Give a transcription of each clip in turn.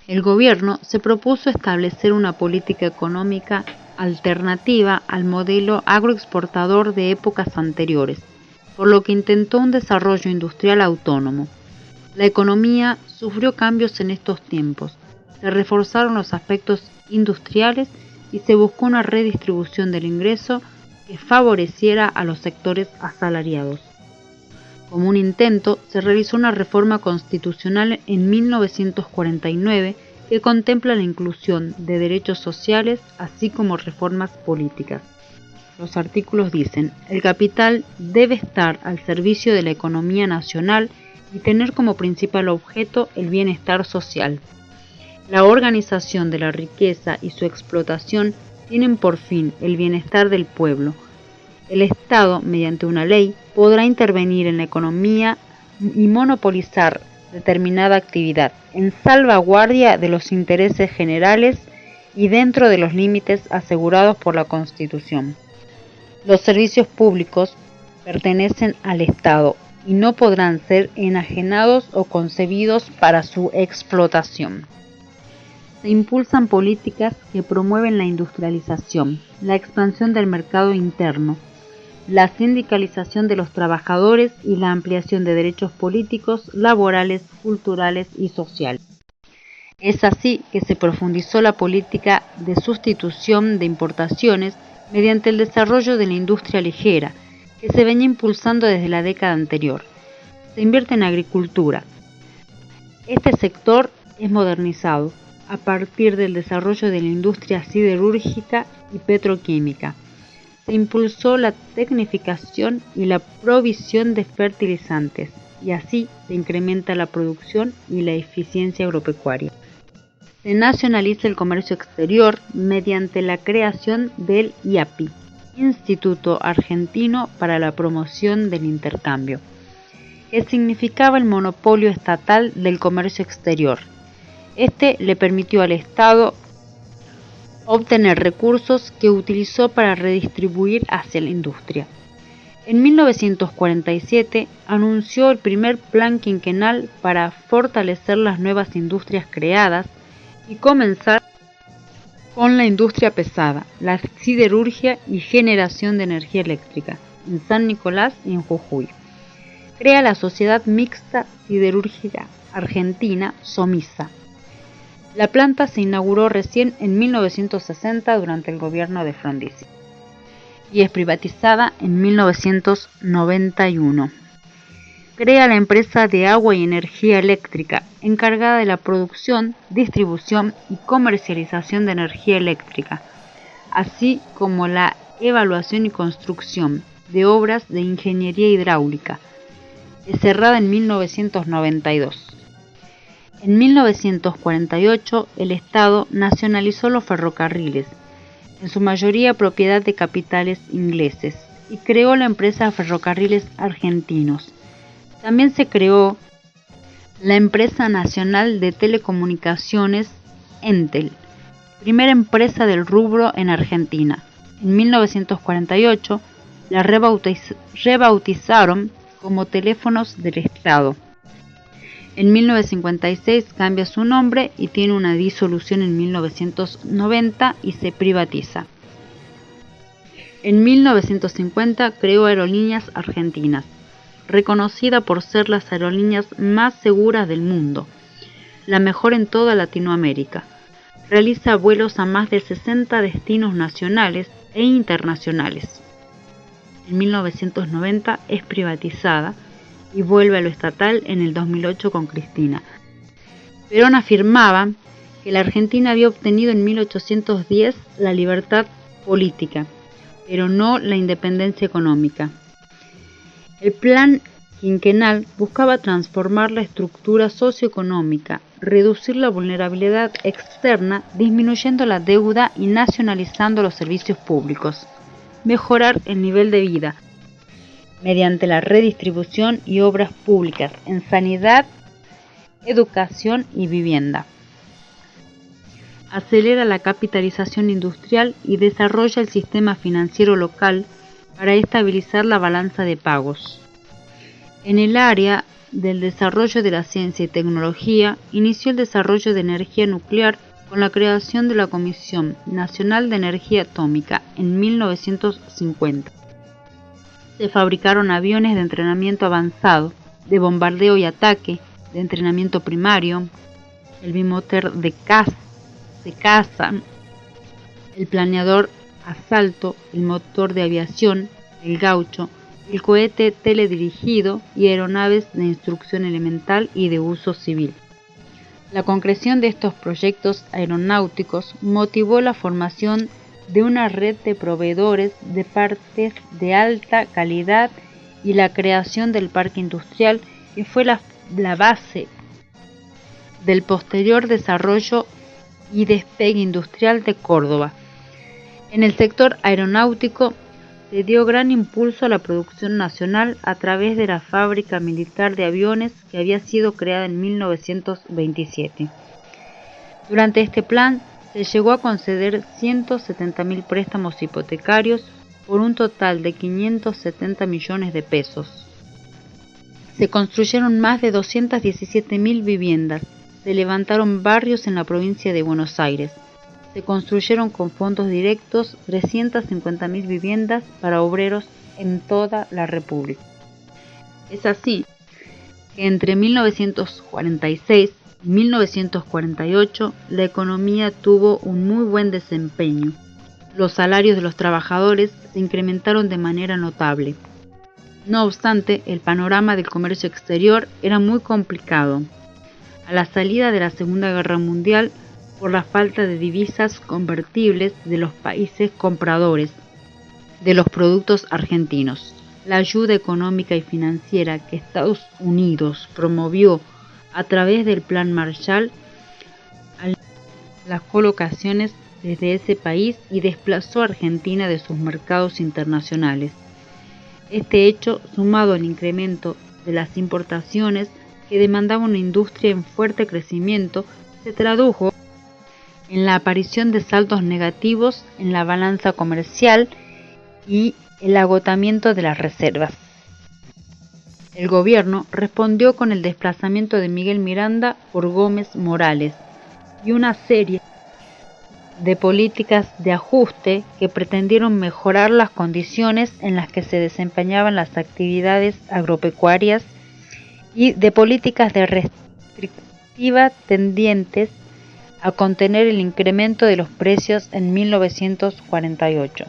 El gobierno se propuso establecer una política económica alternativa al modelo agroexportador de épocas anteriores, por lo que intentó un desarrollo industrial autónomo. La economía sufrió cambios en estos tiempos, se reforzaron los aspectos industriales y se buscó una redistribución del ingreso que favoreciera a los sectores asalariados. Como un intento, se realizó una reforma constitucional en 1949 que contempla la inclusión de derechos sociales así como reformas políticas. Los artículos dicen: el capital debe estar al servicio de la economía nacional y tener como principal objeto el bienestar social. La organización de la riqueza y su explotación tienen por fin el bienestar del pueblo. El Estado, mediante una ley, podrá intervenir en la economía y monopolizar determinada actividad, en salvaguardia de los intereses generales y dentro de los límites asegurados por la Constitución. Los servicios públicos pertenecen al Estado y no podrán ser enajenados o concebidos para su explotación. Se impulsan políticas que promueven la industrialización, la expansión del mercado interno, la sindicalización de los trabajadores y la ampliación de derechos políticos, laborales, culturales y sociales. Es así que se profundizó la política de sustitución de importaciones mediante el desarrollo de la industria ligera, que se venía impulsando desde la década anterior. Se invierte en agricultura. Este sector es modernizado a partir del desarrollo de la industria siderúrgica y petroquímica. Se impulsó la tecnificación y la provisión de fertilizantes, y así se incrementa la producción y la eficiencia agropecuaria. Se nacionaliza el comercio exterior mediante la creación del IAPI, Instituto Argentino para la Promoción del Intercambio, que significaba el monopolio estatal del comercio exterior. Este le permitió al Estado obtener recursos que utilizó para redistribuir hacia la industria. En 1947 anunció el primer plan quinquenal para fortalecer las nuevas industrias creadas y comenzar con la industria pesada, la siderurgia y generación de energía eléctrica, en San Nicolás y en Jujuy. Crea la Sociedad Mixta Siderúrgica Argentina, SOMISA. La planta se inauguró recién en 1960 durante el gobierno de Frondizi y es privatizada en 1991. Crea la empresa de agua y energía eléctrica, encargada de la producción, distribución y comercialización de energía eléctrica, así como la evaluación y construcción de obras de ingeniería hidráulica. Es cerrada en 1992. En 1948, el Estado nacionalizó los ferrocarriles, en su mayoría propiedad de capitales ingleses, y creó la empresa Ferrocarriles Argentinos. También se creó la Empresa Nacional de Telecomunicaciones, Entel, primera empresa del rubro en Argentina. En 1948, la rebautizaron como Teléfonos del Estado. En 1956 cambia su nombre y tiene una disolución en 1990 y se privatiza. En 1950 creó Aerolíneas Argentinas, reconocida por ser las aerolíneas más seguras del mundo, la mejor en toda Latinoamérica. Realiza vuelos a más de 60 destinos nacionales e internacionales. En 1990 es privatizada y vuelve a lo estatal en el 2008 con Cristina. Perón afirmaba que la Argentina había obtenido en 1810 la libertad política, pero no la independencia económica. El plan quinquenal buscaba transformar la estructura socioeconómica, reducir la vulnerabilidad externa, disminuyendo la deuda y nacionalizando los servicios públicos, mejorar el nivel de vida mediante la redistribución y obras públicas en sanidad, educación y vivienda. Acelera la capitalización industrial y desarrolla el sistema financiero local para estabilizar la balanza de pagos. En el área del desarrollo de la ciencia y tecnología, inició el desarrollo de energía nuclear con la creación de la Comisión Nacional de Energía Atómica en 1950. Se fabricaron aviones de entrenamiento avanzado, de bombardeo y ataque, de entrenamiento primario, el bimotor de caza, el planeador asalto, el motor de aviación, el gaucho, el cohete teledirigido y aeronaves de instrucción elemental y de uso civil. La concreción de estos proyectos aeronáuticos motivó la formación de una red de proveedores de partes de alta calidad y la creación del parque industrial, que fue la base del posterior desarrollo y despegue industrial de Córdoba. En el sector aeronáutico se dio gran impulso a la producción nacional a través de la fábrica militar de aviones que había sido creada en 1927. Durante este plan se llegó a conceder 170.000 préstamos hipotecarios por un total de 570 millones de pesos. Se construyeron más de 217.000 viviendas, se levantaron barrios en la provincia de Buenos Aires. Se construyeron con fondos directos 350.000 viviendas para obreros en toda la República. Es así que entre 1946 y 1948 la economía tuvo un muy buen desempeño. Los salarios de los trabajadores se incrementaron de manera notable. No obstante, el panorama del comercio exterior era muy complicado. A la salida de la Segunda Guerra Mundial, por la falta de divisas convertibles de los países compradores de los productos argentinos. La ayuda económica y financiera que Estados Unidos promovió a través del Plan Marshall las colocaciones desde ese país y desplazó a Argentina de sus mercados internacionales. Este hecho, sumado al incremento de las importaciones que demandaba una industria en fuerte crecimiento, se tradujo en la aparición de saldos negativos en la balanza comercial y el agotamiento de las reservas. El gobierno respondió con el desplazamiento de Miguel Miranda por Gómez Morales y una serie de políticas de ajuste que pretendieron mejorar las condiciones en las que se desempeñaban las actividades agropecuarias y de políticas de restrictiva tendientes a contener el incremento de los precios en 1948.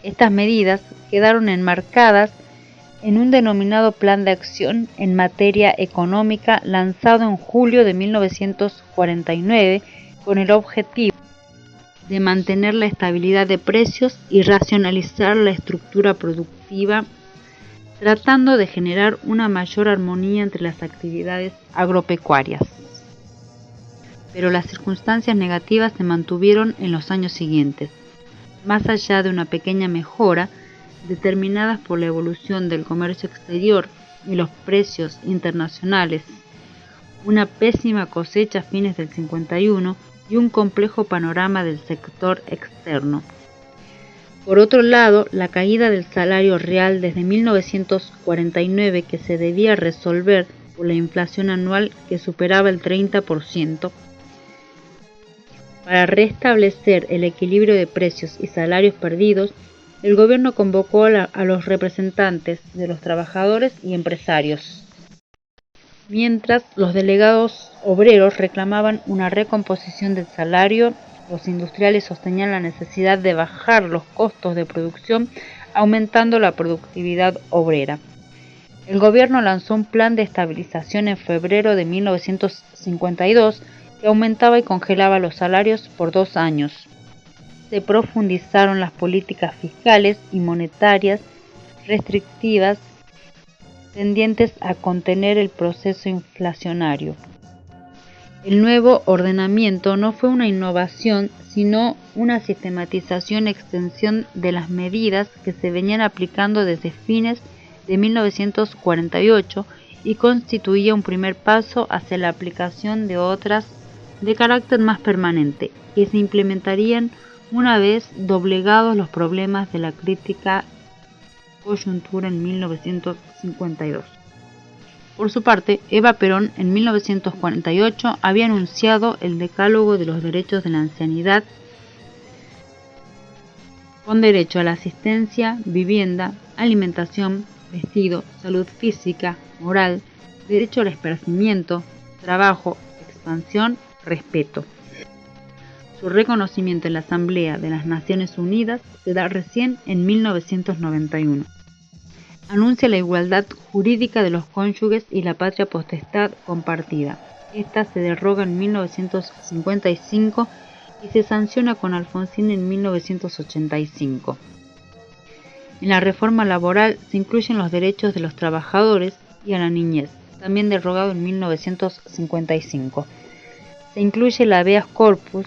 Estas medidas quedaron enmarcadas en un denominado Plan de Acción en materia económica lanzado en julio de 1949 con el objetivo de mantener la estabilidad de precios y racionalizar la estructura productiva, tratando de generar una mayor armonía entre las actividades agropecuarias. Pero las circunstancias negativas se mantuvieron en los años siguientes, más allá de una pequeña mejora determinadas por la evolución del comercio exterior y los precios internacionales, una pésima cosecha a fines del 51 y un complejo panorama del sector externo. Por otro lado, la caída del salario real desde 1949, que se debía resolver por la inflación anual que superaba el 30%, para restablecer el equilibrio de precios y salarios perdidos, el gobierno convocó a los representantes de los trabajadores y empresarios, mientras los delegados obreros reclamaban una recomposición del salario. Los industriales sostenían la necesidad de bajar los costos de producción, aumentando la productividad obrera. El gobierno lanzó un plan de estabilización en febrero de 1952 que aumentaba y congelaba los salarios por 2 años. Se profundizaron las políticas fiscales y monetarias restrictivas tendientes a contener el proceso inflacionario. El nuevo ordenamiento no fue una innovación, sino una sistematización y extensión de las medidas que se venían aplicando desde fines de 1948 y constituía un primer paso hacia la aplicación de otras de carácter más permanente, que se implementarían una vez doblegados los problemas de la crítica coyuntura en 1952. Por su parte, Eva Perón en 1948 había anunciado el Decálogo de los Derechos de la Ancianidad con derecho a la asistencia, vivienda, alimentación, vestido, salud física, moral, derecho al esparcimiento, trabajo, expansión, respeto. Su reconocimiento en la Asamblea de las Naciones Unidas se da recién en 1991. Anuncia la igualdad jurídica de los cónyuges y la patria potestad compartida. Esta se deroga en 1955 y se sanciona con Alfonsín en 1985. En la reforma laboral se incluyen los derechos de los trabajadores y a la niñez, también derogado en 1955. Se incluye el habeas corpus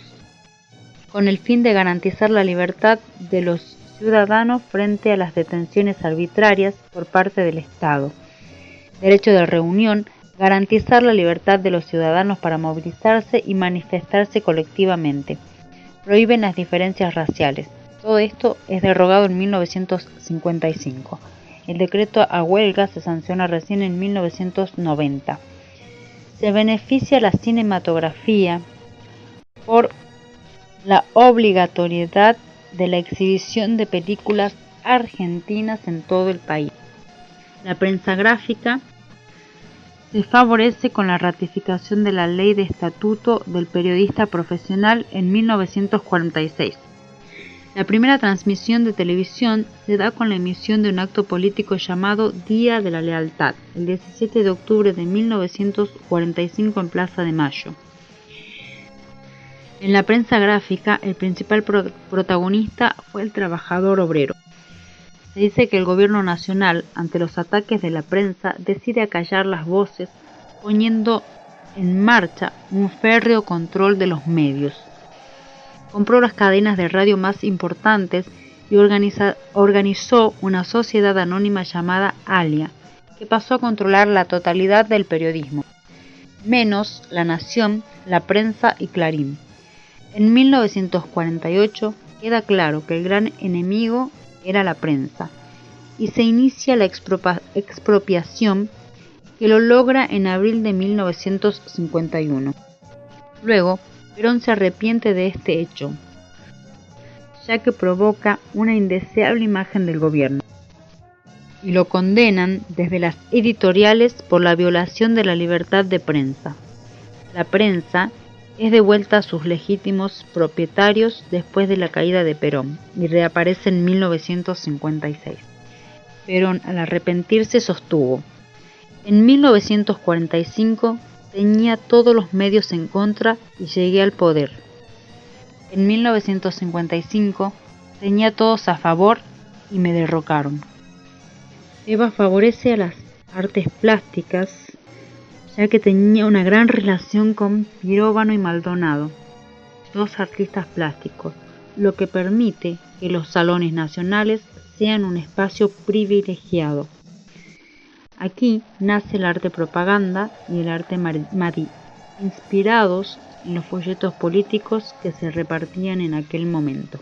con el fin de garantizar la libertad de los ciudadanos frente a las detenciones arbitrarias por parte del Estado. Derecho de reunión, garantizar la libertad de los ciudadanos para movilizarse y manifestarse colectivamente. Prohíben las diferencias raciales. Todo esto es derogado en 1955. El decreto a huelga se sanciona recién en 1990. Se beneficia la cinematografía por la obligatoriedad de la exhibición de películas argentinas en todo el país. La prensa gráfica se favorece con la ratificación de la Ley de Estatuto del Periodista Profesional en 1946. La primera transmisión de televisión se da con la emisión de un acto político llamado Día de la Lealtad, el 17 de octubre de 1945 en Plaza de Mayo. En la prensa gráfica, el principal protagonista fue el trabajador obrero. Se dice que el gobierno nacional, ante los ataques de la prensa, decide acallar las voces, poniendo en marcha un férreo control de los medios. Compró las cadenas de radio más importantes y organizó una sociedad anónima llamada Alia, que pasó a controlar la totalidad del periodismo, menos La Nación, La Prensa y Clarín. En 1948 queda claro que el gran enemigo era la prensa y se inicia la expropiación que lo logra en abril de 1951. Luego, Perón se arrepiente de este hecho, ya que provoca una indeseable imagen del gobierno, y lo condenan desde las editoriales por la violación de la libertad de prensa. La prensa es devuelta a sus legítimos propietarios después de la caída de Perón y reaparece en 1956. Perón, al arrepentirse, sostuvo: en 1945 tenía todos los medios en contra y llegué al poder. En 1955 tenía todos a favor y me derrocaron. Eva favorece a las artes plásticas, ya que tenía una gran relación con Pirovano y Maldonado, dos artistas plásticos, lo que permite que los salones nacionales sean un espacio privilegiado. Aquí nace el arte propaganda y el arte madí, inspirados en los folletos políticos que se repartían en aquel momento.